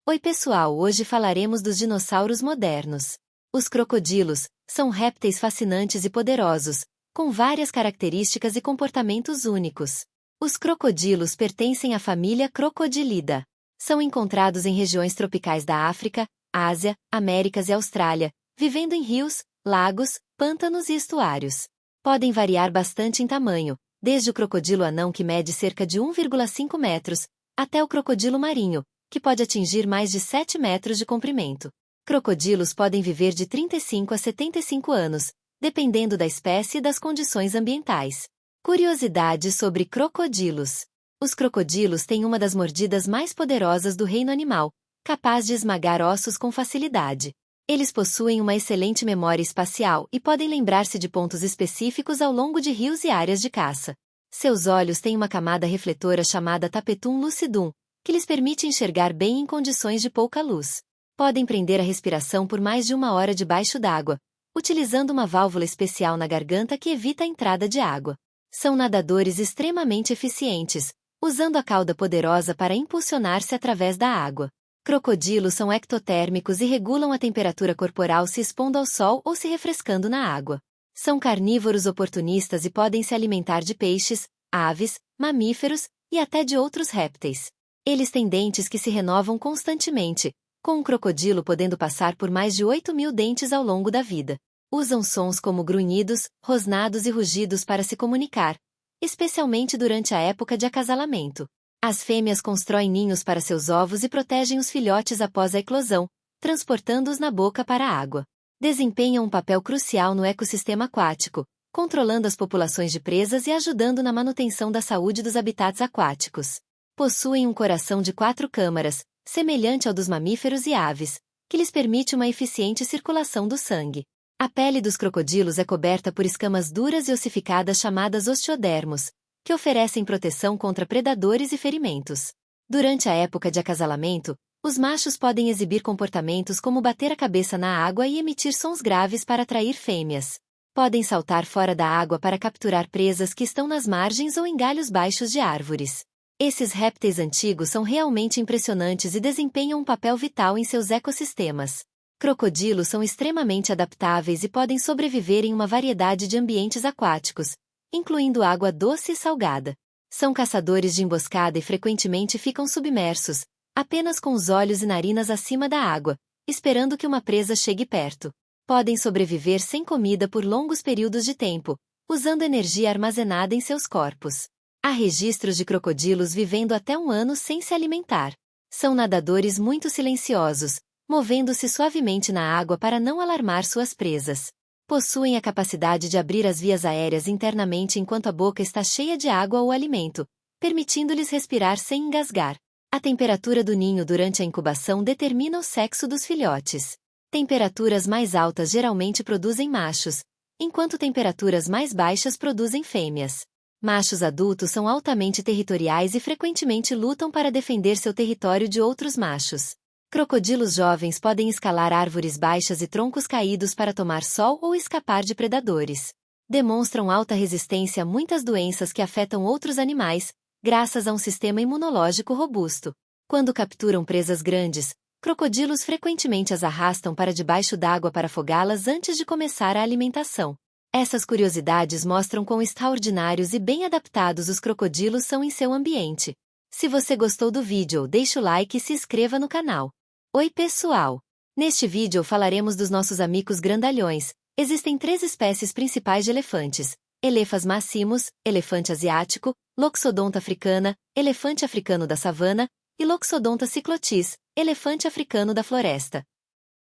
Oi pessoal, hoje falaremos dos dinossauros modernos. Os crocodilos são répteis fascinantes e poderosos, com várias características e comportamentos únicos. Os crocodilos pertencem à família Crocodilidae. São encontrados em regiões tropicais da África, Ásia, Américas e Austrália, vivendo em rios, lagos, pântanos e estuários. Podem variar bastante em tamanho, desde o crocodilo anão que mede cerca de 1,5 metros, até o crocodilo marinho, que pode atingir mais de 7 metros de comprimento. Crocodilos podem viver de 35 a 75 anos, dependendo da espécie e das condições ambientais. Curiosidades sobre crocodilos. Os crocodilos têm uma das mordidas mais poderosas do reino animal, capaz de esmagar ossos com facilidade. Eles possuem uma excelente memória espacial e podem lembrar-se de pontos específicos ao longo de rios e áreas de caça. Seus olhos têm uma camada refletora chamada tapetum lucidum, que lhes permite enxergar bem em condições de pouca luz. Podem prender a respiração por mais de 1 hora debaixo d'água, utilizando uma válvula especial na garganta que evita a entrada de água. São nadadores extremamente eficientes, usando a cauda poderosa para impulsionar-se através da água. Crocodilos são ectotérmicos e regulam a temperatura corporal se expondo ao sol ou se refrescando na água. São carnívoros oportunistas e podem se alimentar de peixes, aves, mamíferos e até de outros répteis. Eles têm dentes que se renovam constantemente, com um crocodilo podendo passar por mais de 8.000 dentes ao longo da vida. Usam sons como grunhidos, rosnados e rugidos para se comunicar, especialmente durante a época de acasalamento. As fêmeas constroem ninhos para seus ovos e protegem os filhotes após a eclosão, transportando-os na boca para a água. Desempenham um papel crucial no ecossistema aquático, controlando as populações de presas e ajudando na manutenção da saúde dos habitats aquáticos. Possuem um coração de 4 câmaras, semelhante ao dos mamíferos e aves, que lhes permite uma eficiente circulação do sangue. A pele dos crocodilos é coberta por escamas duras e ossificadas chamadas osteodermos, que oferecem proteção contra predadores e ferimentos. Durante a época de acasalamento, os machos podem exibir comportamentos como bater a cabeça na água e emitir sons graves para atrair fêmeas. Podem saltar fora da água para capturar presas que estão nas margens ou em galhos baixos de árvores. Esses répteis antigos são realmente impressionantes e desempenham um papel vital em seus ecossistemas. Crocodilos são extremamente adaptáveis e podem sobreviver em uma variedade de ambientes aquáticos, incluindo água doce e salgada. São caçadores de emboscada e frequentemente ficam submersos, apenas com os olhos e narinas acima da água, esperando que uma presa chegue perto. Podem sobreviver sem comida por longos períodos de tempo, usando energia armazenada em seus corpos. Há registros de crocodilos vivendo até 1 ano sem se alimentar. São nadadores muito silenciosos, movendo-se suavemente na água para não alarmar suas presas. Possuem a capacidade de abrir as vias aéreas internamente enquanto a boca está cheia de água ou alimento, permitindo-lhes respirar sem engasgar. A temperatura do ninho durante a incubação determina o sexo dos filhotes. Temperaturas mais altas geralmente produzem machos, enquanto temperaturas mais baixas produzem fêmeas. Machos adultos são altamente territoriais e frequentemente lutam para defender seu território de outros machos. Crocodilos jovens podem escalar árvores baixas e troncos caídos para tomar sol ou escapar de predadores. Demonstram alta resistência a muitas doenças que afetam outros animais, graças a um sistema imunológico robusto. Quando capturam presas grandes, crocodilos frequentemente as arrastam para debaixo d'água para afogá-las antes de começar a alimentação. Essas curiosidades mostram quão extraordinários e bem adaptados os crocodilos são em seu ambiente. Se você gostou do vídeo, deixe o like e se inscreva no canal. Oi pessoal! Neste vídeo falaremos dos nossos amigos grandalhões. Existem 3 espécies principais de elefantes: Elephas maximus, elefante asiático, Loxodonta africana, elefante africano da savana, e Loxodonta cyclotis, elefante africano da floresta.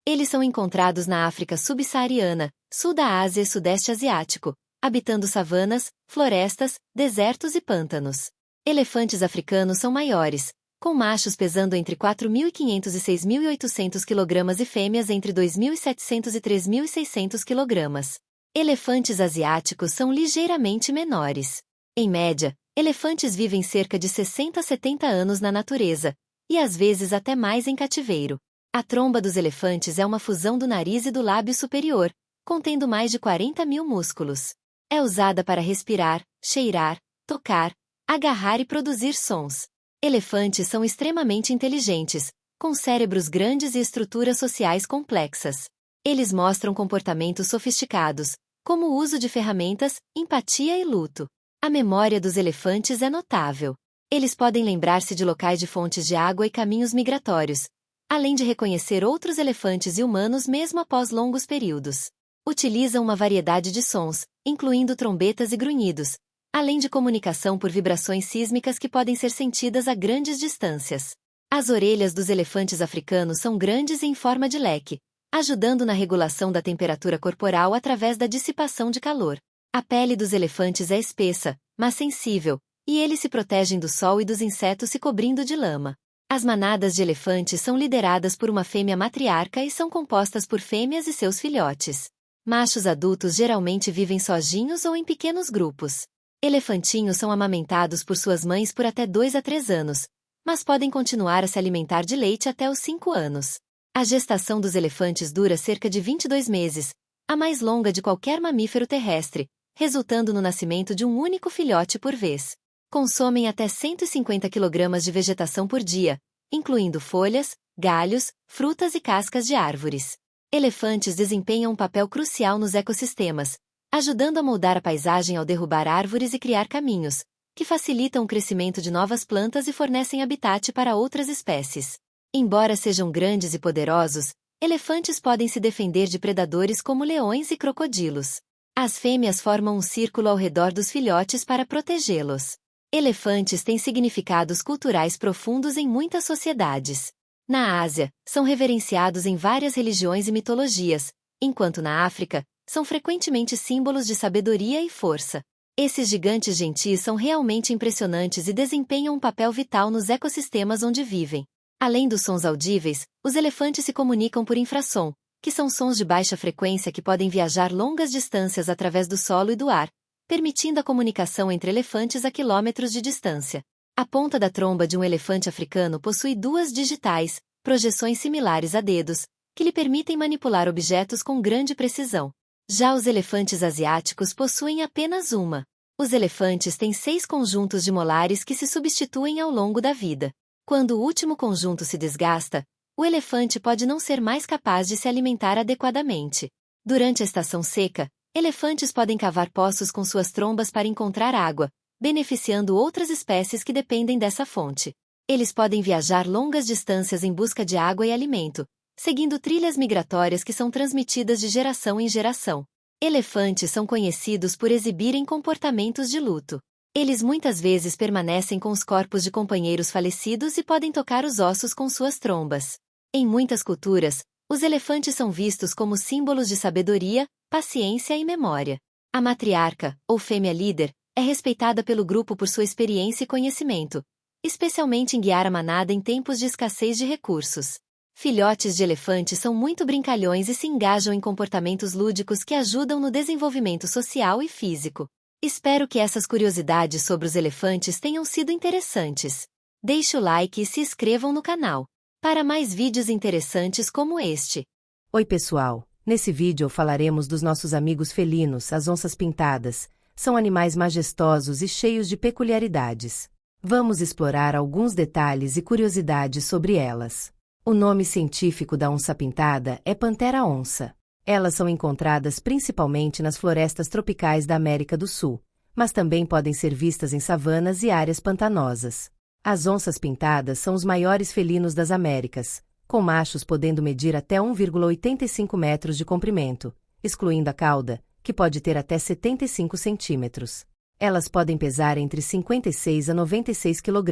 Eles são encontrados na África subsaariana, sul da Ásia e sudeste asiático, habitando savanas, florestas, desertos e pântanos. Elefantes africanos são maiores, com machos pesando entre 4.500 e 6.800 kg e fêmeas entre 2.700 e 3.600 kg. Elefantes asiáticos são ligeiramente menores. Em média, elefantes vivem cerca de 60 a 70 anos na natureza, e às vezes até mais em cativeiro. A tromba dos elefantes é uma fusão do nariz e do lábio superior, contendo mais de 40.000 músculos. É usada para respirar, cheirar, tocar, agarrar e produzir sons. Elefantes são extremamente inteligentes, com cérebros grandes e estruturas sociais complexas. Eles mostram comportamentos sofisticados, como o uso de ferramentas, empatia e luto. A memória dos elefantes é notável. Eles podem lembrar-se de locais de fontes de água e caminhos migratórios, além de reconhecer outros elefantes e humanos mesmo após longos períodos. Utilizam uma variedade de sons, incluindo trombetas e grunhidos, além de comunicação por vibrações sísmicas que podem ser sentidas a grandes distâncias. As orelhas dos elefantes africanos são grandes e em forma de leque, ajudando na regulação da temperatura corporal através da dissipação de calor. A pele dos elefantes é espessa, mas sensível, e eles se protegem do sol e dos insetos se cobrindo de lama. As manadas de elefantes são lideradas por uma fêmea matriarca e são compostas por fêmeas e seus filhotes. Machos adultos geralmente vivem sozinhos ou em pequenos grupos. Elefantinhos são amamentados por suas mães por até 2 a 3 anos, mas podem continuar a se alimentar de leite até os 5 anos. A gestação dos elefantes dura cerca de 22 meses, a mais longa de qualquer mamífero terrestre, resultando no nascimento de um único filhote por vez. Consomem até 150 kg de vegetação por dia, incluindo folhas, galhos, frutas e cascas de árvores. Elefantes desempenham um papel crucial nos ecossistemas, ajudando a moldar a paisagem ao derrubar árvores e criar caminhos, que facilitam o crescimento de novas plantas e fornecem habitat para outras espécies. Embora sejam grandes e poderosos, elefantes podem se defender de predadores como leões e crocodilos. As fêmeas formam um círculo ao redor dos filhotes para protegê-los. Elefantes têm significados culturais profundos em muitas sociedades. Na Ásia, são reverenciados em várias religiões e mitologias, enquanto na África, são frequentemente símbolos de sabedoria e força. Esses gigantes gentis são realmente impressionantes e desempenham um papel vital nos ecossistemas onde vivem. Além dos sons audíveis, os elefantes se comunicam por infrassom, que são sons de baixa frequência que podem viajar longas distâncias através do solo e do ar, permitindo a comunicação entre elefantes a quilômetros de distância. A ponta da tromba de um elefante africano possui 2 digitais, projeções similares a dedos, que lhe permitem manipular objetos com grande precisão. Já os elefantes asiáticos possuem apenas uma. Os elefantes têm 6 conjuntos de molares que se substituem ao longo da vida. Quando o último conjunto se desgasta, o elefante pode não ser mais capaz de se alimentar adequadamente. Durante a estação seca, elefantes podem cavar poços com suas trombas para encontrar água, beneficiando outras espécies que dependem dessa fonte. Eles podem viajar longas distâncias em busca de água e alimento, seguindo trilhas migratórias que são transmitidas de geração em geração. Elefantes são conhecidos por exibirem comportamentos de luto. Eles muitas vezes permanecem com os corpos de companheiros falecidos e podem tocar os ossos com suas trombas. Em muitas culturas, os elefantes são vistos como símbolos de sabedoria, paciência e memória. A matriarca, ou fêmea líder, é respeitada pelo grupo por sua experiência e conhecimento, especialmente em guiar a manada em tempos de escassez de recursos. Filhotes de elefante são muito brincalhões e se engajam em comportamentos lúdicos que ajudam no desenvolvimento social e físico. Espero que essas curiosidades sobre os elefantes tenham sido interessantes. Deixe o like e se inscrevam no canal para mais vídeos interessantes como este. Oi pessoal, nesse vídeo falaremos dos nossos amigos felinos, as onças pintadas. São animais majestosos e cheios de peculiaridades. Vamos explorar alguns detalhes e curiosidades sobre elas. O nome científico da onça pintada é Panthera onça. Elas são encontradas principalmente nas florestas tropicais da América do Sul, mas também podem ser vistas em savanas e áreas pantanosas. As onças pintadas são os maiores felinos das Américas, com machos podendo medir até 1,85 metros de comprimento, excluindo a cauda, que pode ter até 75 centímetros. Elas podem pesar entre 56 a 96 kg,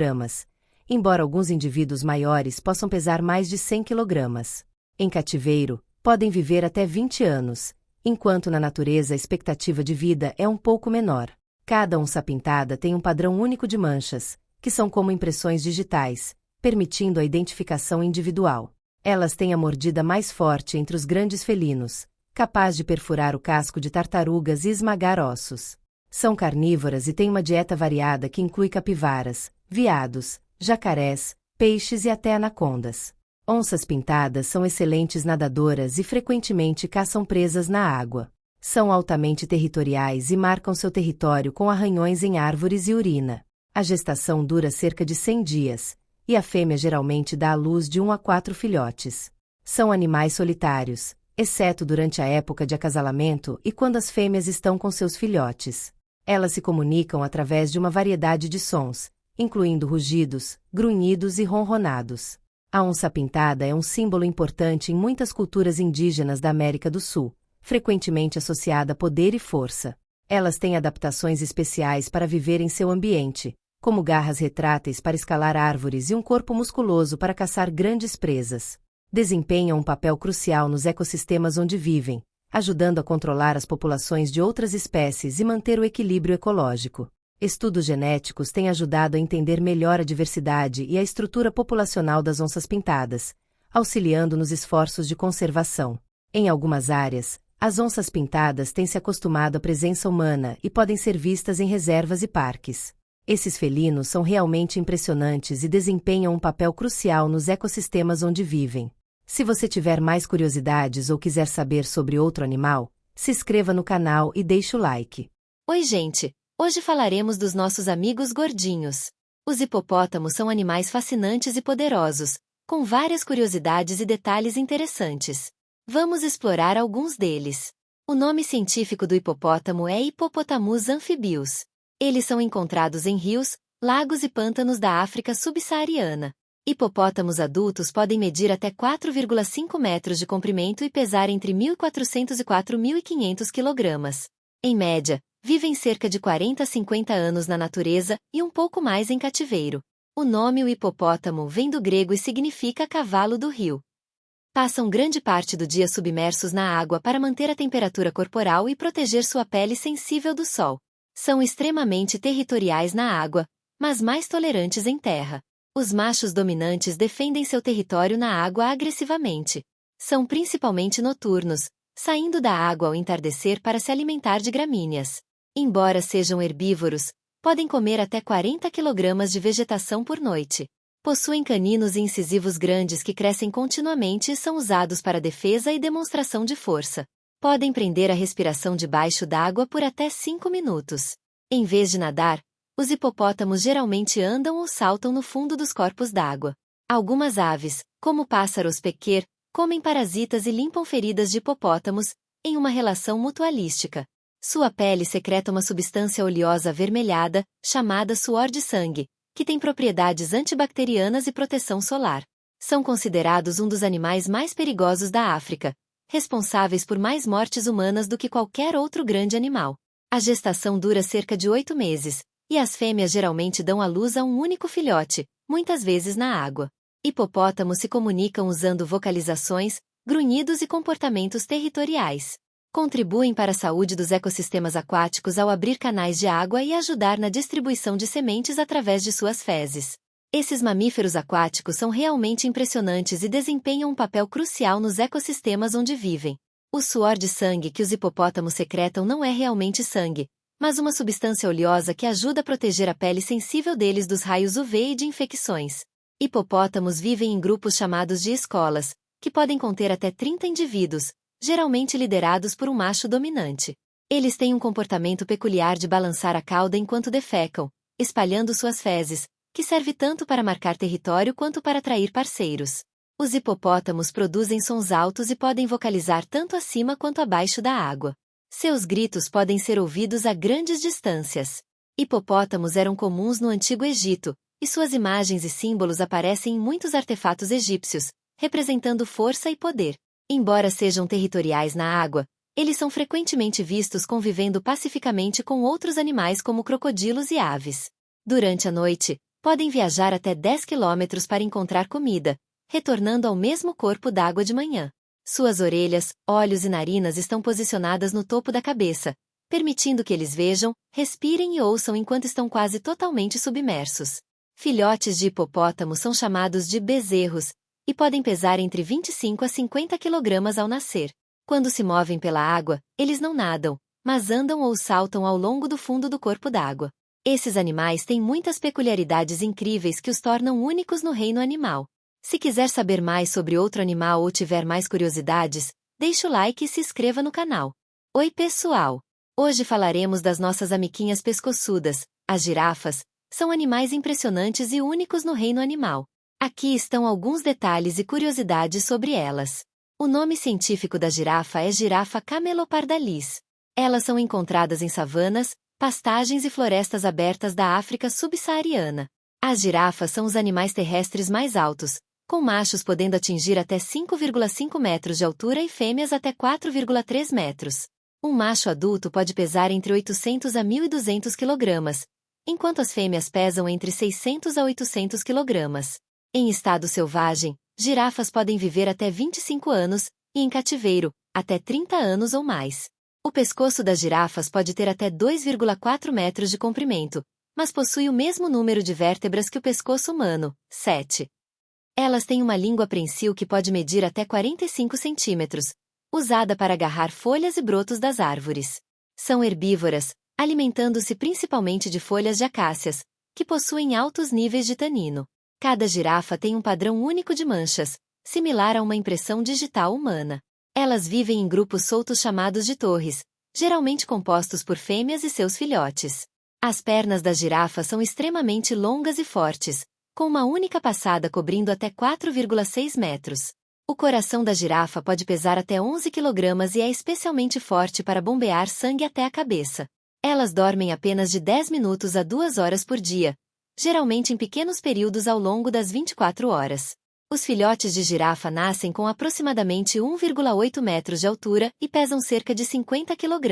embora alguns indivíduos maiores possam pesar mais de 100 kg. Em cativeiro, podem viver até 20 anos, enquanto na natureza a expectativa de vida é um pouco menor. Cada onça pintada tem um padrão único de manchas, que são como impressões digitais, permitindo a identificação individual. Elas têm a mordida mais forte entre os grandes felinos, capaz de perfurar o casco de tartarugas e esmagar ossos. São carnívoras e têm uma dieta variada que inclui capivaras, veados, jacarés, peixes e até anacondas. Onças pintadas são excelentes nadadoras e frequentemente caçam presas na água. São altamente territoriais e marcam seu território com arranhões em árvores e urina. A gestação dura cerca de 100 dias, e a fêmea geralmente dá à luz de 1 a 4 filhotes. São animais solitários, exceto durante a época de acasalamento e quando as fêmeas estão com seus filhotes. Elas se comunicam através de uma variedade de sons, incluindo rugidos, grunhidos e ronronados. A onça-pintada é um símbolo importante em muitas culturas indígenas da América do Sul, frequentemente associada a poder e força. Elas têm adaptações especiais para viver em seu ambiente, como garras retráteis para escalar árvores e um corpo musculoso para caçar grandes presas. Desempenham um papel crucial nos ecossistemas onde vivem, ajudando a controlar as populações de outras espécies e manter o equilíbrio ecológico. Estudos genéticos têm ajudado a entender melhor a diversidade e a estrutura populacional das onças pintadas, auxiliando nos esforços de conservação. Em algumas áreas, as onças pintadas têm se acostumado à presença humana e podem ser vistas em reservas e parques. Esses felinos são realmente impressionantes e desempenham um papel crucial nos ecossistemas onde vivem. Se você tiver mais curiosidades ou quiser saber sobre outro animal, se inscreva no canal e deixe o like. Oi, gente! Hoje falaremos dos nossos amigos gordinhos. Os hipopótamos são animais fascinantes e poderosos, com várias curiosidades e detalhes interessantes. Vamos explorar alguns deles. O nome científico do hipopótamo é Hippopotamus amphibius. Eles são encontrados em rios, lagos e pântanos da África subsaariana. Hipopótamos adultos podem medir até 4,5 metros de comprimento e pesar entre 1.400 e 4.500 kg. Em média, vivem cerca de 40 a 50 anos na natureza e um pouco mais em cativeiro. O nome o hipopótamo vem do grego e significa cavalo do rio. Passam grande parte do dia submersos na água para manter a temperatura corporal e proteger sua pele sensível do sol. São extremamente territoriais na água, mas mais tolerantes em terra. Os machos dominantes defendem seu território na água agressivamente. São principalmente noturnos, saindo da água ao entardecer para se alimentar de gramíneas. Embora sejam herbívoros, podem comer até 40 kg de vegetação por noite. Possuem caninos e incisivos grandes que crescem continuamente e são usados para defesa e demonstração de força. Podem prender a respiração debaixo d'água por até 5 minutos. Em vez de nadar, os hipopótamos geralmente andam ou saltam no fundo dos corpos d'água. Algumas aves, como pássaros pequer, comem parasitas e limpam feridas de hipopótamos, em uma relação mutualística. Sua pele secreta uma substância oleosa avermelhada, chamada suor de sangue, que tem propriedades antibacterianas e proteção solar. São considerados um dos animais mais perigosos da África, responsáveis por mais mortes humanas do que qualquer outro grande animal. A gestação dura cerca de 8 meses, e as fêmeas geralmente dão à luz a um único filhote, muitas vezes na água. Hipopótamos se comunicam usando vocalizações, grunhidos e comportamentos territoriais. Contribuem para a saúde dos ecossistemas aquáticos ao abrir canais de água e ajudar na distribuição de sementes através de suas fezes. Esses mamíferos aquáticos são realmente impressionantes e desempenham um papel crucial nos ecossistemas onde vivem. O suor de sangue que os hipopótamos secretam não é realmente sangue, mas uma substância oleosa que ajuda a proteger a pele sensível deles dos raios UV e de infecções. Hipopótamos vivem em grupos chamados de escolas, que podem conter até 30 indivíduos, geralmente liderados por um macho dominante. Eles têm um comportamento peculiar de balançar a cauda enquanto defecam, espalhando suas fezes, que serve tanto para marcar território quanto para atrair parceiros. Os hipopótamos produzem sons altos e podem vocalizar tanto acima quanto abaixo da água. Seus gritos podem ser ouvidos a grandes distâncias. Hipopótamos eram comuns no Antigo Egito, e suas imagens e símbolos aparecem em muitos artefatos egípcios, representando força e poder. Embora sejam territoriais na água, eles são frequentemente vistos convivendo pacificamente com outros animais como crocodilos e aves. Durante a noite, podem viajar até 10 quilômetros para encontrar comida, retornando ao mesmo corpo d'água de manhã. Suas orelhas, olhos e narinas estão posicionadas no topo da cabeça, permitindo que eles vejam, respirem e ouçam enquanto estão quase totalmente submersos. Filhotes de hipopótamo são chamados de bezerros, e podem pesar entre 25 a 50 kg ao nascer. Quando se movem pela água, eles não nadam, mas andam ou saltam ao longo do fundo do corpo d'água. Esses animais têm muitas peculiaridades incríveis que os tornam únicos no reino animal. Se quiser saber mais sobre outro animal ou tiver mais curiosidades, deixe o like e se inscreva no canal. Oi pessoal! Hoje falaremos das nossas amiguinhas pescoçudas, as girafas. São animais impressionantes e únicos no reino animal. Aqui estão alguns detalhes e curiosidades sobre elas. O nome científico da girafa é girafa camelopardalis. Elas são encontradas em savanas, pastagens e florestas abertas da África subsaariana. As girafas são os animais terrestres mais altos, com machos podendo atingir até 5,5 metros de altura e fêmeas até 4,3 metros. Um macho adulto pode pesar entre 800 a 1.200 kg, enquanto as fêmeas pesam entre 600 a 800 kg. Em estado selvagem, girafas podem viver até 25 anos, e em cativeiro, até 30 anos ou mais. O pescoço das girafas pode ter até 2,4 metros de comprimento, mas possui o mesmo número de vértebras que o pescoço humano, 7. Elas têm uma língua prensil que pode medir até 45 centímetros, usada para agarrar folhas e brotos das árvores. São herbívoras, alimentando-se principalmente de folhas de acácias, que possuem altos níveis de tanino. Cada girafa tem um padrão único de manchas, similar a uma impressão digital humana. Elas vivem em grupos soltos chamados de torres, geralmente compostos por fêmeas e seus filhotes. As pernas das girafas são extremamente longas e fortes, com uma única passada cobrindo até 4,6 metros. O coração da girafa pode pesar até 11 kg e é especialmente forte para bombear sangue até a cabeça. Elas dormem apenas de 10 minutos a 2 horas por dia, geralmente em pequenos períodos ao longo das 24 horas. Os filhotes de girafa nascem com aproximadamente 1,8 metros de altura e pesam cerca de 50 kg.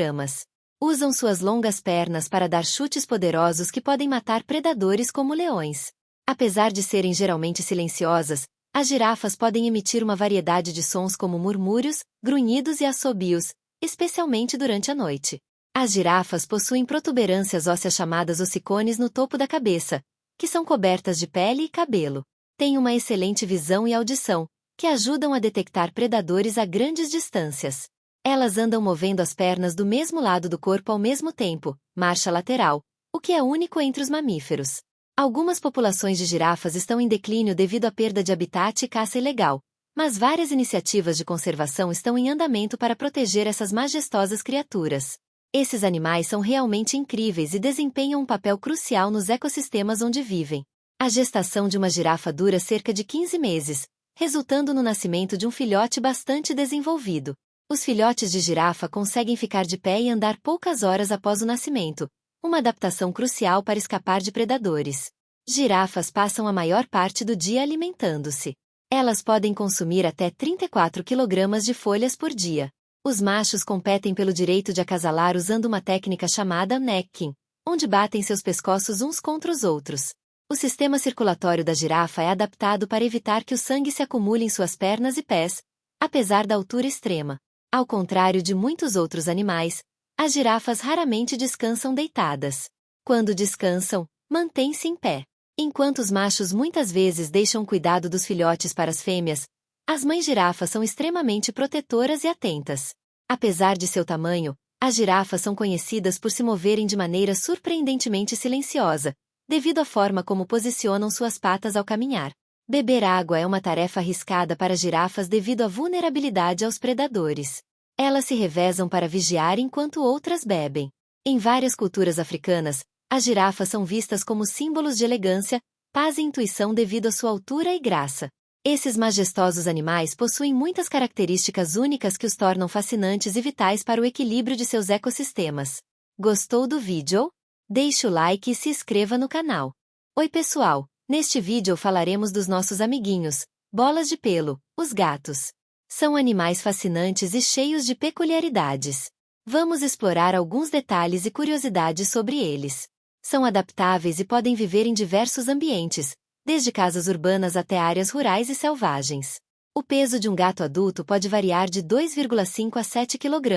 Usam suas longas pernas para dar chutes poderosos que podem matar predadores como leões. Apesar de serem geralmente silenciosas, as girafas podem emitir uma variedade de sons como murmúrios, grunhidos e assobios, especialmente durante a noite. As girafas possuem protuberâncias ósseas chamadas ossicones no topo da cabeça, que são cobertas de pele e cabelo. Têm uma excelente visão e audição, que ajudam a detectar predadores a grandes distâncias. Elas andam movendo as pernas do mesmo lado do corpo ao mesmo tempo, marcha lateral, o que é único entre os mamíferos. Algumas populações de girafas estão em declínio devido à perda de habitat e caça ilegal, mas várias iniciativas de conservação estão em andamento para proteger essas majestosas criaturas. Esses animais são realmente incríveis e desempenham um papel crucial nos ecossistemas onde vivem. A gestação de uma girafa dura cerca de 15 meses, resultando no nascimento de um filhote bastante desenvolvido. Os filhotes de girafa conseguem ficar de pé e andar poucas horas após o nascimento, uma adaptação crucial para escapar de predadores. Girafas passam a maior parte do dia alimentando-se. Elas podem consumir até 34 kg de folhas por dia. Os machos competem pelo direito de acasalar usando uma técnica chamada necking, onde batem seus pescoços uns contra os outros. O sistema circulatório da girafa é adaptado para evitar que o sangue se acumule em suas pernas e pés, apesar da altura extrema. Ao contrário de muitos outros animais, as girafas raramente descansam deitadas. Quando descansam, mantêm-se em pé. Enquanto os machos muitas vezes deixam o cuidado dos filhotes para as fêmeas, as mães girafas são extremamente protetoras e atentas. Apesar de seu tamanho, as girafas são conhecidas por se moverem de maneira surpreendentemente silenciosa, devido à forma como posicionam suas patas ao caminhar. Beber água é uma tarefa arriscada para girafas devido à vulnerabilidade aos predadores. Elas se revezam para vigiar enquanto outras bebem. Em várias culturas africanas, as girafas são vistas como símbolos de elegância, paz e intuição devido à sua altura e graça. Esses majestosos animais possuem muitas características únicas que os tornam fascinantes e vitais para o equilíbrio de seus ecossistemas. Gostou do vídeo? Deixe o like e se inscreva no canal. Oi pessoal, neste vídeo falaremos dos nossos amiguinhos, bolas de pelo, os gatos. São animais fascinantes e cheios de peculiaridades. Vamos explorar alguns detalhes e curiosidades sobre eles. São adaptáveis e podem viver em diversos ambientes, desde casas urbanas até áreas rurais e selvagens. O peso de um gato adulto pode variar de 2,5 a 7 kg,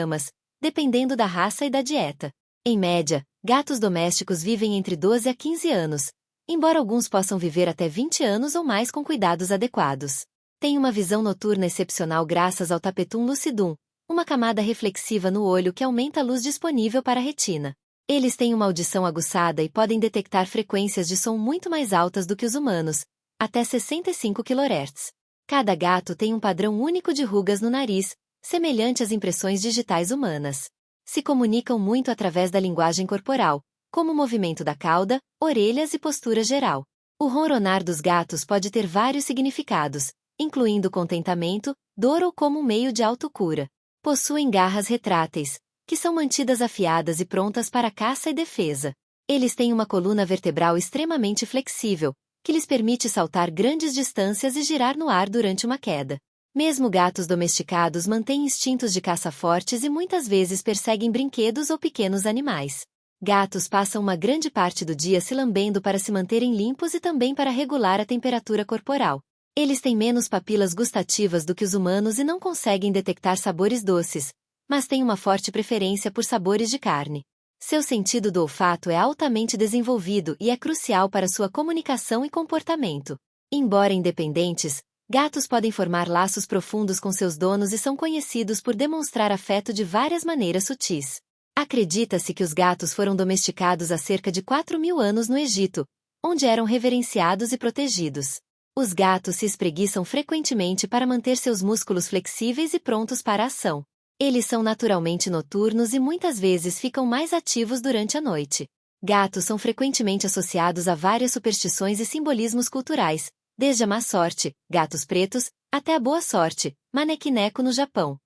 dependendo da raça e da dieta. Em média, gatos domésticos vivem entre 12 a 15 anos, embora alguns possam viver até 20 anos ou mais com cuidados adequados. Tem uma visão noturna excepcional graças ao tapetum lucidum, uma camada reflexiva no olho que aumenta a luz disponível para a retina. Eles têm uma audição aguçada e podem detectar frequências de som muito mais altas do que os humanos, até 65 kHz. Cada gato tem um padrão único de rugas no nariz, semelhante às impressões digitais humanas. Se comunicam muito através da linguagem corporal, como o movimento da cauda, orelhas e postura geral. O ronronar dos gatos pode ter vários significados, incluindo contentamento, dor ou como um meio de autocura. Possuem garras retráteis, que são mantidas afiadas e prontas para caça e defesa. Eles têm uma coluna vertebral extremamente flexível, que lhes permite saltar grandes distâncias e girar no ar durante uma queda. Mesmo gatos domesticados mantêm instintos de caça fortes e muitas vezes perseguem brinquedos ou pequenos animais. Gatos passam uma grande parte do dia se lambendo para se manterem limpos e também para regular a temperatura corporal. Eles têm menos papilas gustativas do que os humanos e não conseguem detectar sabores doces, mas têm uma forte preferência por sabores de carne. Seu sentido do olfato é altamente desenvolvido e é crucial para sua comunicação e comportamento. Embora independentes, gatos podem formar laços profundos com seus donos e são conhecidos por demonstrar afeto de várias maneiras sutis. Acredita-se que os gatos foram domesticados há cerca de 4.000 anos no Egito, onde eram reverenciados e protegidos. Os gatos se espreguiçam frequentemente para manter seus músculos flexíveis e prontos para a ação. Eles são naturalmente noturnos e muitas vezes ficam mais ativos durante a noite. Gatos são frequentemente associados a várias superstições e simbolismos culturais, desde a má sorte, gatos pretos, até a boa sorte, manekineko no Japão.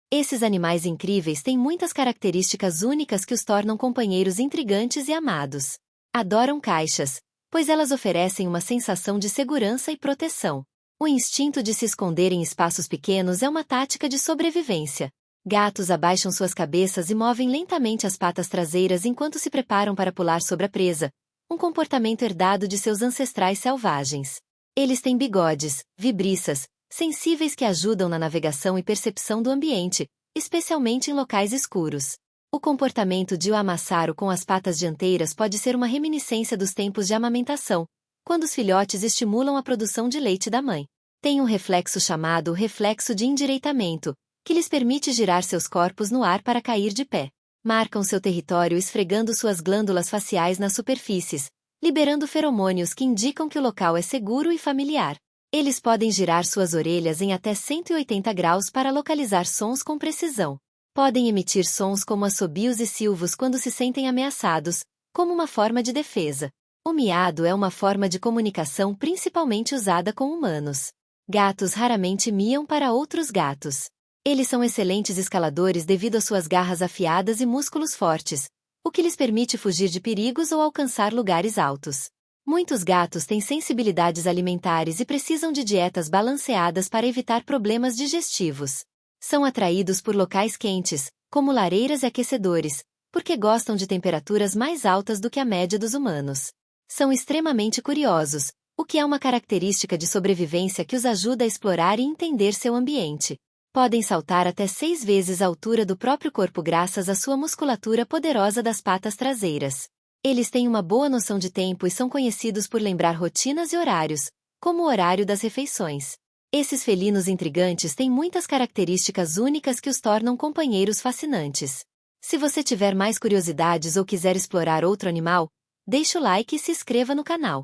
Esses animais incríveis têm muitas características únicas que os tornam companheiros intrigantes e amados. Adoram caixas, pois elas oferecem uma sensação de segurança e proteção. O instinto de se esconder em espaços pequenos é uma tática de sobrevivência. Gatos abaixam suas cabeças e movem lentamente as patas traseiras enquanto se preparam para pular sobre a presa, um comportamento herdado de seus ancestrais selvagens. Eles têm bigodes, vibriças, sensíveis que ajudam na navegação e percepção do ambiente, especialmente em locais escuros. O comportamento de o amassaro com as patas dianteiras pode ser uma reminiscência dos tempos de amamentação, quando os filhotes estimulam a produção de leite da mãe. Tem um reflexo chamado reflexo de endireitamento, que lhes permite girar seus corpos no ar para cair de pé. Marcam seu território esfregando suas glândulas faciais nas superfícies, liberando feromônios que indicam que o local é seguro e familiar. Eles podem girar suas orelhas em até 180 graus para localizar sons com precisão. Podem emitir sons como assobios e silvos quando se sentem ameaçados, como uma forma de defesa. O miado é uma forma de comunicação principalmente usada com humanos. Gatos raramente miam para outros gatos. Eles são excelentes escaladores devido às suas garras afiadas e músculos fortes, o que lhes permite fugir de perigos ou alcançar lugares altos. Muitos gatos têm sensibilidades alimentares e precisam de dietas balanceadas para evitar problemas digestivos. São atraídos por locais quentes, como lareiras e aquecedores, porque gostam de temperaturas mais altas do que a média dos humanos. São extremamente curiosos, o que é uma característica de sobrevivência que os ajuda a explorar e entender seu ambiente. Podem saltar até 6 vezes a altura do próprio corpo graças à sua musculatura poderosa das patas traseiras. Eles têm uma boa noção de tempo e são conhecidos por lembrar rotinas e horários, como o horário das refeições. Esses felinos intrigantes têm muitas características únicas que os tornam companheiros fascinantes. Se você tiver mais curiosidades ou quiser explorar outro animal, deixe o like e se inscreva no canal.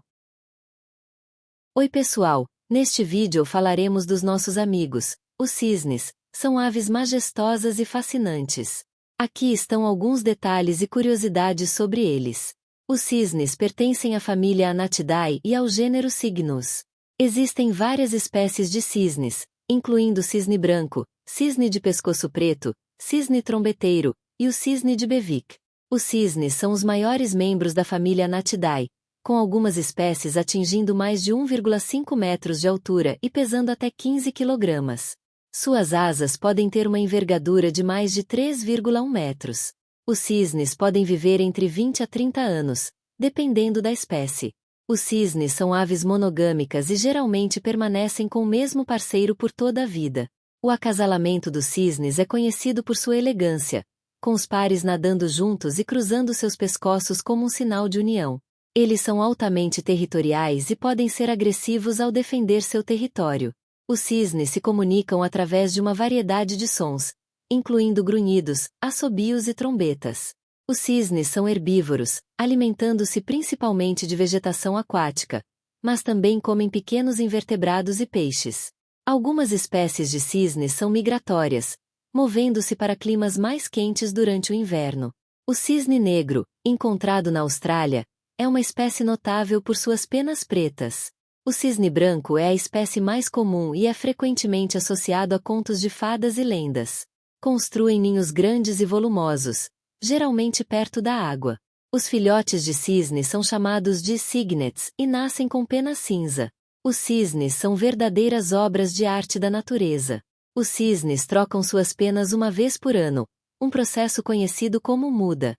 Oi pessoal, neste vídeo falaremos dos nossos amigos, os cisnes. São aves majestosas e fascinantes. Aqui estão alguns detalhes e curiosidades sobre eles. Os cisnes pertencem à família Anatidae e ao gênero Cygnus. Existem várias espécies de cisnes, incluindo cisne branco, cisne de pescoço preto, cisne trombeteiro e o cisne de Bewick. Os cisnes são os maiores membros da família Anatidae, com algumas espécies atingindo mais de 1,5 metros de altura e pesando até 15 quilogramas. Suas asas podem ter uma envergadura de mais de 3,1 metros. Os cisnes podem viver entre 20 a 30 anos, dependendo da espécie. Os cisnes são aves monogâmicas e geralmente permanecem com o mesmo parceiro por toda a vida. O acasalamento dos cisnes é conhecido por sua elegância, com os pares nadando juntos e cruzando seus pescoços como um sinal de união. Eles são altamente territoriais e podem ser agressivos ao defender seu território. Os cisnes se comunicam através de uma variedade de sons, incluindo grunhidos, assobios e trombetas. Os cisnes são herbívoros, alimentando-se principalmente de vegetação aquática, mas também comem pequenos invertebrados e peixes. Algumas espécies de cisnes são migratórias, movendo-se para climas mais quentes durante o inverno. O cisne negro, encontrado na Austrália, É uma espécie notável por suas penas pretas. O cisne branco é a espécie mais comum e é frequentemente associado a contos de fadas e lendas. Construem ninhos grandes e volumosos, geralmente perto da água. Os filhotes de cisne são chamados de cygnets e nascem com pena cinza. Os cisnes são verdadeiras obras de arte da natureza. Os cisnes trocam suas penas uma vez por ano, um processo conhecido como muda.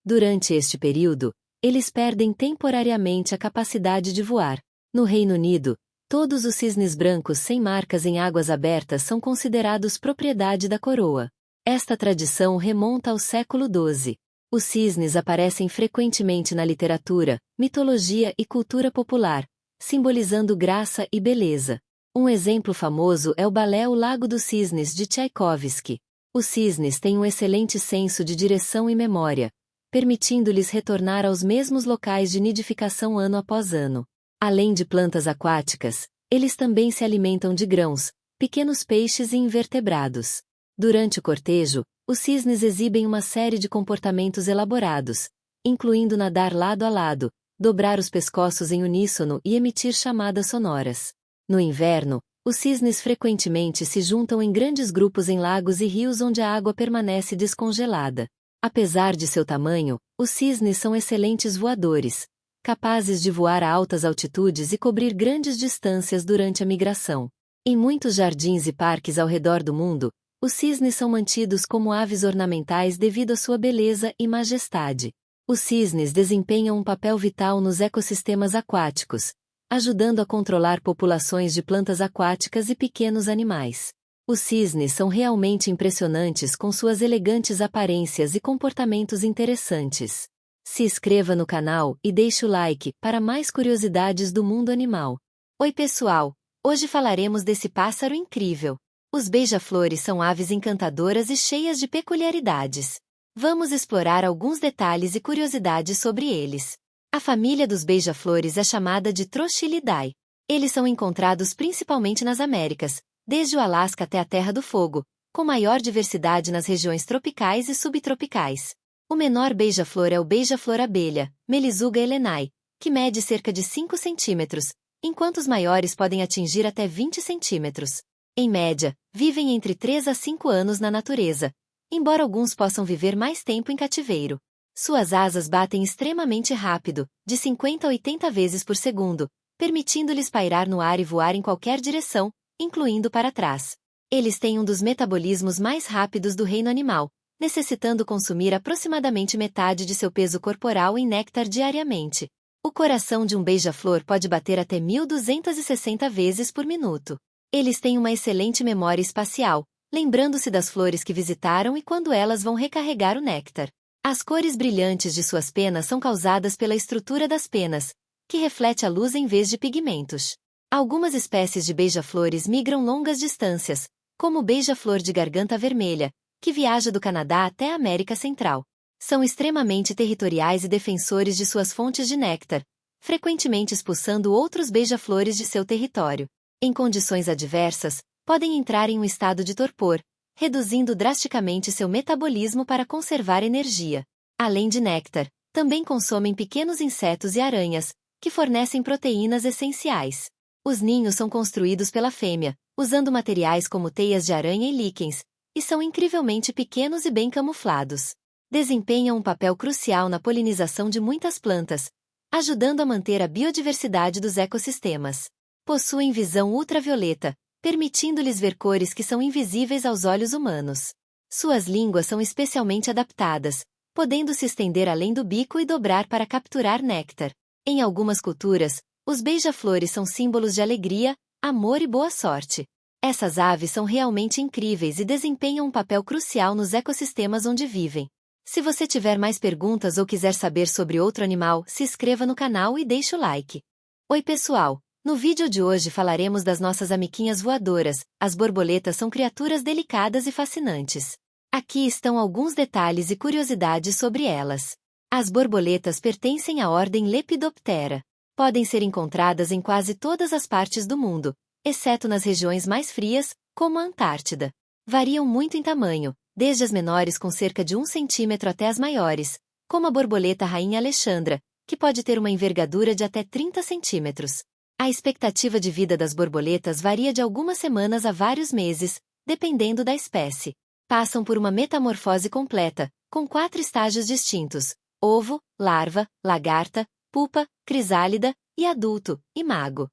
Durante este período, eles perdem temporariamente a capacidade de voar. No Reino Unido, todos os cisnes brancos sem marcas em águas abertas são considerados propriedade da coroa. Esta tradição remonta ao século XII. Os cisnes aparecem frequentemente na literatura, mitologia e cultura popular, simbolizando graça e beleza. Um exemplo famoso é o balé O Lago dos Cisnes de Tchaikovsky. Os cisnes têm um excelente senso de direção e memória, permitindo-lhes retornar aos mesmos locais de nidificação ano após ano. Além de plantas aquáticas, eles também se alimentam de grãos, pequenos peixes e invertebrados. Durante o cortejo, os cisnes exibem uma série de comportamentos elaborados, incluindo nadar lado a lado, dobrar os pescoços em uníssono e emitir chamadas sonoras. No inverno, os cisnes frequentemente se juntam em grandes grupos em lagos e rios onde a água permanece descongelada. Apesar de seu tamanho, os cisnes são excelentes voadores, capazes de voar a altas altitudes e cobrir grandes distâncias durante a migração. Em muitos jardins e parques ao redor do mundo, os cisnes são mantidos como aves ornamentais devido à sua beleza e majestade. Os cisnes desempenham um papel vital nos ecossistemas aquáticos, ajudando a controlar populações de plantas aquáticas e pequenos animais. Os cisnes são realmente impressionantes com suas elegantes aparências e comportamentos interessantes. Se inscreva no canal e deixe o like para mais curiosidades do mundo animal. Oi pessoal, hoje falaremos desse pássaro incrível. Os beija-flores são aves encantadoras e cheias de peculiaridades. Vamos explorar alguns detalhes e curiosidades sobre eles. A família dos beija-flores é chamada de Trochilidae. Eles são encontrados principalmente nas Américas, desde o Alasca até a Terra do Fogo, com maior diversidade nas regiões tropicais e subtropicais. O menor beija-flor é o beija-flor abelha, Melissuga helenae, que mede cerca de 5 centímetros, enquanto os maiores podem atingir até 20 centímetros. Em média, vivem entre 3 a 5 anos na natureza, embora alguns possam viver mais tempo em cativeiro. Suas asas batem extremamente rápido, de 50 a 80 vezes por segundo, permitindo-lhes pairar no ar e voar em qualquer direção, incluindo para trás. Eles têm um dos metabolismos mais rápidos do reino animal, necessitando consumir aproximadamente metade de seu peso corporal em néctar diariamente. O coração de um beija-flor pode bater até 1.260 vezes por minuto. Eles têm uma excelente memória espacial, lembrando-se das flores que visitaram e quando elas vão recarregar o néctar. As cores brilhantes de suas penas são causadas pela estrutura das penas, que reflete a luz em vez de pigmentos. Algumas espécies de beija-flores migram longas distâncias, como o beija-flor de garganta vermelha, que viaja do Canadá até a América Central. São extremamente territoriais e defensores de suas fontes de néctar, frequentemente expulsando outros beija-flores de seu território. Em condições adversas, podem entrar em um estado de torpor, reduzindo drasticamente seu metabolismo para conservar energia. Além de néctar, também consomem pequenos insetos e aranhas, que fornecem proteínas essenciais. Os ninhos são construídos pela fêmea, usando materiais como teias de aranha e líquens, e são incrivelmente pequenos e bem camuflados. Desempenham um papel crucial na polinização de muitas plantas, ajudando a manter a biodiversidade dos ecossistemas. Possuem visão ultravioleta, permitindo-lhes ver cores que são invisíveis aos olhos humanos. Suas línguas são especialmente adaptadas, podendo se estender além do bico e dobrar para capturar néctar. Em algumas culturas, os beija-flores são símbolos de alegria, amor e boa sorte. Essas aves são realmente incríveis e desempenham um papel crucial nos ecossistemas onde vivem. Se você tiver mais perguntas ou quiser saber sobre outro animal, se inscreva no canal e deixe o like. Oi pessoal! No vídeo de hoje falaremos das nossas amiguinhas voadoras. As borboletas são criaturas delicadas e fascinantes. Aqui estão alguns detalhes e curiosidades sobre elas. As borboletas pertencem à ordem Lepidoptera. Podem ser encontradas em quase todas as partes do mundo, exceto nas regiões mais frias, como a Antártida. Variam muito em tamanho, desde as menores com cerca de 1 centímetro até as maiores, como a borboleta rainha Alexandra, que pode ter uma envergadura de até 30 centímetros. A expectativa de vida das borboletas varia de algumas semanas a vários meses, dependendo da espécie. Passam por uma metamorfose completa, com 4 estágios distintos: ovo, larva, lagarta, pupa, crisálida, e adulto, imago.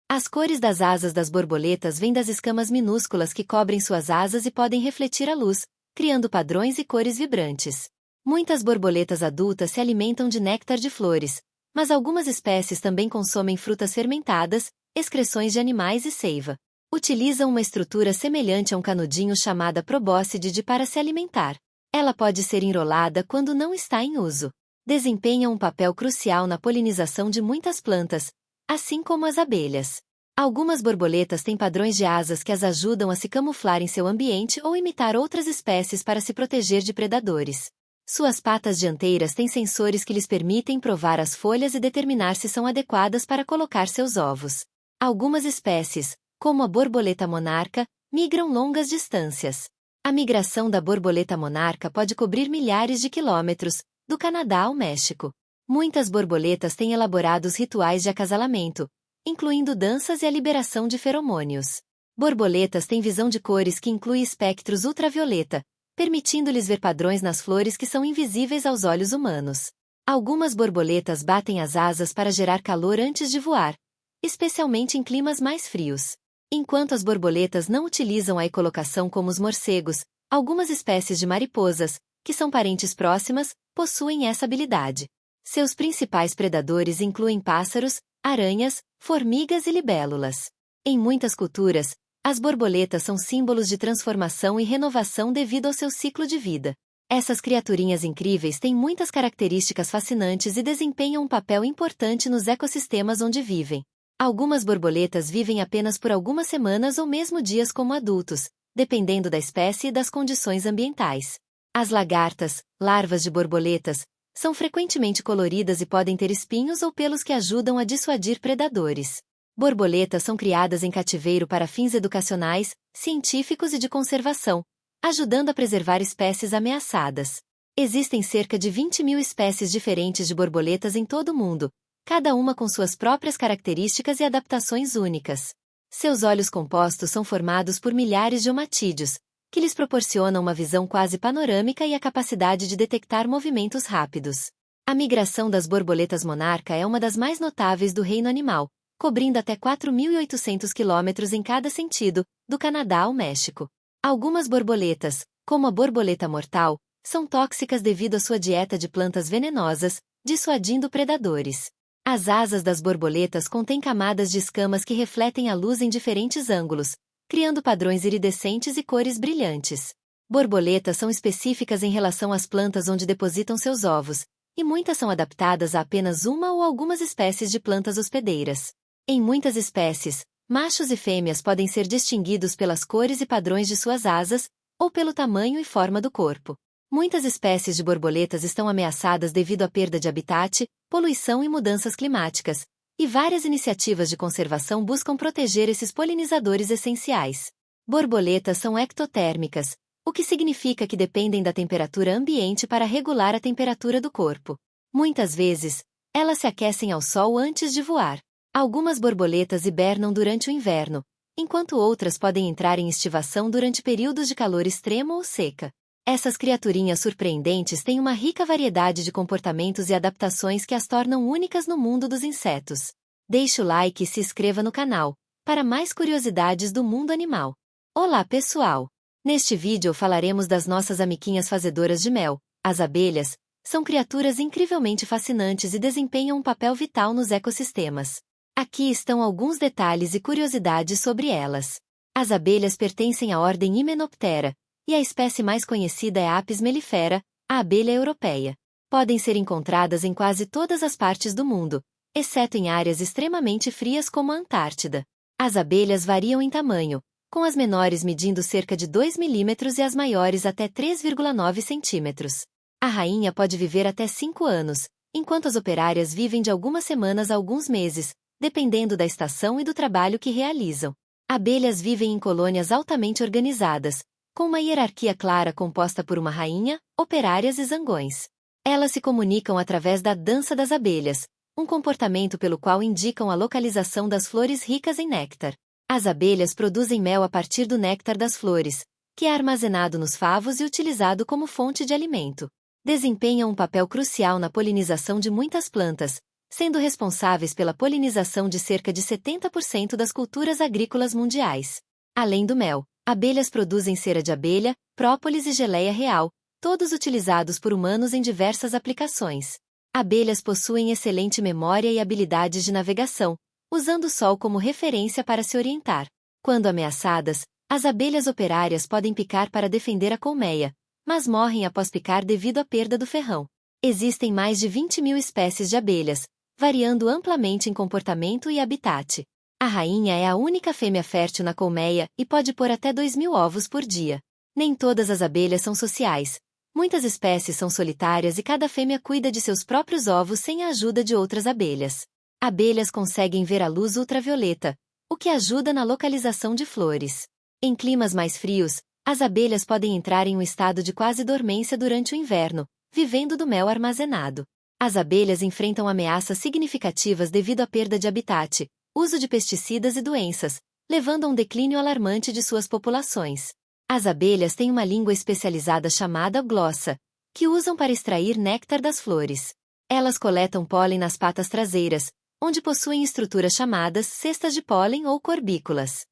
As cores das asas das borboletas vêm das escamas minúsculas que cobrem suas asas e podem refletir a luz, criando padrões e cores vibrantes. Muitas borboletas adultas se alimentam de néctar de flores, mas algumas espécies também consomem frutas fermentadas, excreções de animais e seiva. Utilizam uma estrutura semelhante a um canudinho chamada probóscide para se alimentar. Ela pode ser enrolada quando não está em uso. Desempenham um papel crucial na polinização de muitas plantas, assim como as abelhas. Algumas borboletas têm padrões de asas que as ajudam a se camuflar em seu ambiente ou imitar outras espécies para se proteger de predadores. Suas patas dianteiras têm sensores que lhes permitem provar as folhas e determinar se são adequadas para colocar seus ovos. Algumas espécies, como a borboleta monarca, migram longas distâncias. A migração da borboleta monarca pode cobrir milhares de quilômetros, do Canadá ao México. Muitas borboletas têm elaborados rituais de acasalamento, incluindo danças e a liberação de feromônios. Borboletas têm visão de cores que inclui espectros ultravioleta, permitindo-lhes ver padrões nas flores que são invisíveis aos olhos humanos. Algumas borboletas batem as asas para gerar calor antes de voar, especialmente em climas mais frios. Enquanto as borboletas não utilizam a ecolocação como os morcegos, algumas espécies de mariposas, que são parentes próximas, possuem essa habilidade. Seus principais predadores incluem pássaros, aranhas, formigas e libélulas. Em muitas culturas, as borboletas são símbolos de transformação e renovação devido ao seu ciclo de vida. Essas criaturinhas incríveis têm muitas características fascinantes e desempenham um papel importante nos ecossistemas onde vivem. Algumas borboletas vivem apenas por algumas semanas ou mesmo dias como adultos, dependendo da espécie e das condições ambientais. As lagartas, larvas de borboletas, são frequentemente coloridas e podem ter espinhos ou pelos que ajudam a dissuadir predadores. Borboletas são criadas em cativeiro para fins educacionais, científicos e de conservação, ajudando a preservar espécies ameaçadas. Existem cerca de 20.000 espécies diferentes de borboletas em todo o mundo, cada uma com suas próprias características e adaptações únicas. Seus olhos compostos são formados por milhares de omatídeos, que lhes proporcionam uma visão quase panorâmica e a capacidade de detectar movimentos rápidos. A migração das borboletas monarca é uma das mais notáveis do reino animal, cobrindo até 4.800 quilômetros em cada sentido, do Canadá ao México. Algumas borboletas, como a borboleta mortal, são tóxicas devido à sua dieta de plantas venenosas, dissuadindo predadores. As asas das borboletas contêm camadas de escamas que refletem a luz em diferentes ângulos, criando padrões iridescentes e cores brilhantes. Borboletas são específicas em relação às plantas onde depositam seus ovos, e muitas são adaptadas a apenas uma ou algumas espécies de plantas hospedeiras. Em muitas espécies, machos e fêmeas podem ser distinguidos pelas cores e padrões de suas asas, ou pelo tamanho e forma do corpo. Muitas espécies de borboletas estão ameaçadas devido à perda de habitat, poluição e mudanças climáticas, e várias iniciativas de conservação buscam proteger esses polinizadores essenciais. Borboletas são ectotérmicas, o que significa que dependem da temperatura ambiente para regular a temperatura do corpo. Muitas vezes, elas se aquecem ao sol antes de voar. Algumas borboletas hibernam durante o inverno, enquanto outras podem entrar em estivação durante períodos de calor extremo ou seca. Essas criaturinhas surpreendentes têm uma rica variedade de comportamentos e adaptações que as tornam únicas no mundo dos insetos. Deixe o like e se inscreva no canal, para mais curiosidades do mundo animal. Olá pessoal! Neste vídeo falaremos das nossas amiguinhas fazedoras de mel, as abelhas. São criaturas incrivelmente fascinantes e desempenham um papel vital nos ecossistemas. Aqui estão alguns detalhes e curiosidades sobre elas. As abelhas pertencem à ordem Hymenoptera, e a espécie mais conhecida é a Apis mellifera, a abelha europeia. Podem ser encontradas em quase todas as partes do mundo, exceto em áreas extremamente frias como a Antártida. As abelhas variam em tamanho, com as menores medindo cerca de 2 milímetros e as maiores até 3,9 centímetros. A rainha pode viver até 5 anos, enquanto as operárias vivem de algumas semanas a alguns meses, dependendo da estação e do trabalho que realizam. Abelhas vivem em colônias altamente organizadas, com uma hierarquia clara composta por uma rainha, operárias e zangões. Elas se comunicam através da dança das abelhas, um comportamento pelo qual indicam a localização das flores ricas em néctar. As abelhas produzem mel a partir do néctar das flores, que é armazenado nos favos e utilizado como fonte de alimento. Desempenham um papel crucial na polinização de muitas plantas, sendo responsáveis pela polinização de cerca de 70% das culturas agrícolas mundiais. Além do mel, abelhas produzem cera de abelha, própolis e geleia real, todos utilizados por humanos em diversas aplicações. Abelhas possuem excelente memória e habilidades de navegação, usando o sol como referência para se orientar. Quando ameaçadas, as abelhas operárias podem picar para defender a colmeia, mas morrem após picar devido à perda do ferrão. Existem mais de 20.000 espécies de abelhas, variando amplamente em comportamento e habitat. A rainha é a única fêmea fértil na colmeia e pode pôr até 2.000 ovos por dia. Nem todas as abelhas são sociais. Muitas espécies são solitárias e cada fêmea cuida de seus próprios ovos sem a ajuda de outras abelhas. Abelhas conseguem ver a luz ultravioleta, o que ajuda na localização de flores. Em climas mais frios, as abelhas podem entrar em um estado de quase dormência durante o inverno, vivendo do mel armazenado. As abelhas enfrentam ameaças significativas devido à perda de habitat, uso de pesticidas e doenças, levando a um declínio alarmante de suas populações. As abelhas têm uma língua especializada chamada glossa, que usam para extrair néctar das flores. Elas coletam pólen nas patas traseiras, onde possuem estruturas chamadas cestas de pólen ou corbículas.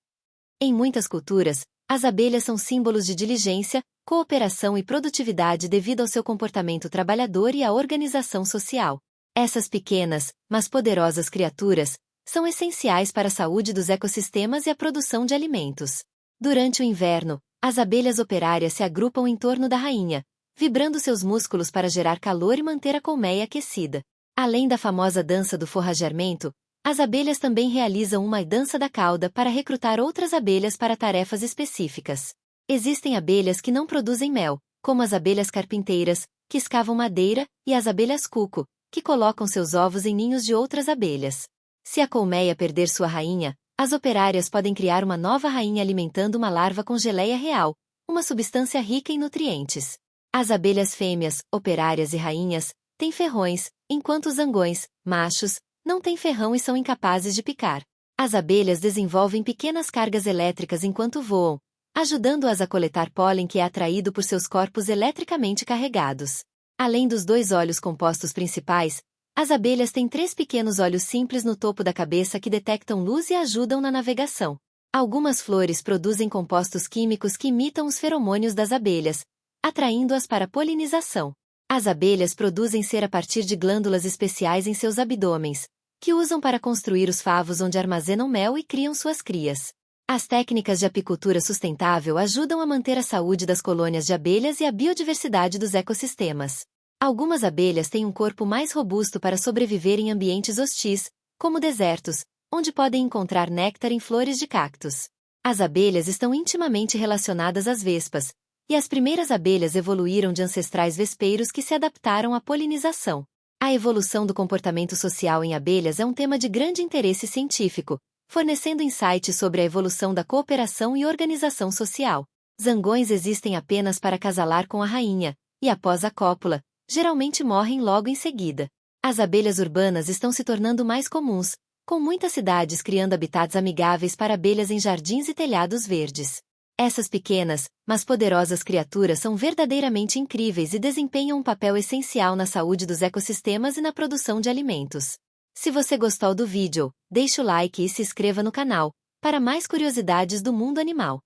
Em muitas culturas, as abelhas são símbolos de diligência, cooperação e produtividade devido ao seu comportamento trabalhador e à organização social. Essas pequenas, mas poderosas criaturas, são essenciais para a saúde dos ecossistemas e a produção de alimentos. Durante o inverno, as abelhas operárias se agrupam em torno da rainha, vibrando seus músculos para gerar calor e manter a colmeia aquecida. Além da famosa dança do forrageamento, as abelhas também realizam uma dança da cauda para recrutar outras abelhas para tarefas específicas. Existem abelhas que não produzem mel, como as abelhas carpinteiras, que escavam madeira, e as abelhas cuco, que colocam seus ovos em ninhos de outras abelhas. Se a colmeia perder sua rainha, as operárias podem criar uma nova rainha alimentando uma larva com geleia real, uma substância rica em nutrientes. As abelhas fêmeas, operárias e rainhas, têm ferrões, enquanto os zangões, machos, não têm ferrão e são incapazes de picar. As abelhas desenvolvem pequenas cargas elétricas enquanto voam, ajudando-as a coletar pólen que é atraído por seus corpos eletricamente carregados. Além dos 2 olhos compostos principais, as abelhas têm 3 pequenos olhos simples no topo da cabeça que detectam luz e ajudam na navegação. Algumas flores produzem compostos químicos que imitam os feromônios das abelhas, atraindo-as para a polinização. As abelhas produzem cera a partir de glândulas especiais em seus abdômenes, que usam para construir os favos onde armazenam mel e criam suas crias. As técnicas de apicultura sustentável ajudam a manter a saúde das colônias de abelhas e a biodiversidade dos ecossistemas. Algumas abelhas têm um corpo mais robusto para sobreviver em ambientes hostis, como desertos, onde podem encontrar néctar em flores de cactos. As abelhas estão intimamente relacionadas às vespas, e as primeiras abelhas evoluíram de ancestrais vespeiros que se adaptaram à polinização. A evolução do comportamento social em abelhas é um tema de grande interesse científico, fornecendo insights sobre a evolução da cooperação e organização social. Zangões existem apenas para acasalar com a rainha, e após a cópula, geralmente morrem logo em seguida. As abelhas urbanas estão se tornando mais comuns, com muitas cidades criando habitats amigáveis para abelhas em jardins e telhados verdes. Essas pequenas, mas poderosas criaturas são verdadeiramente incríveis e desempenham um papel essencial na saúde dos ecossistemas e na produção de alimentos. Se você gostou do vídeo, deixe o like e se inscreva no canal, para mais curiosidades do mundo animal.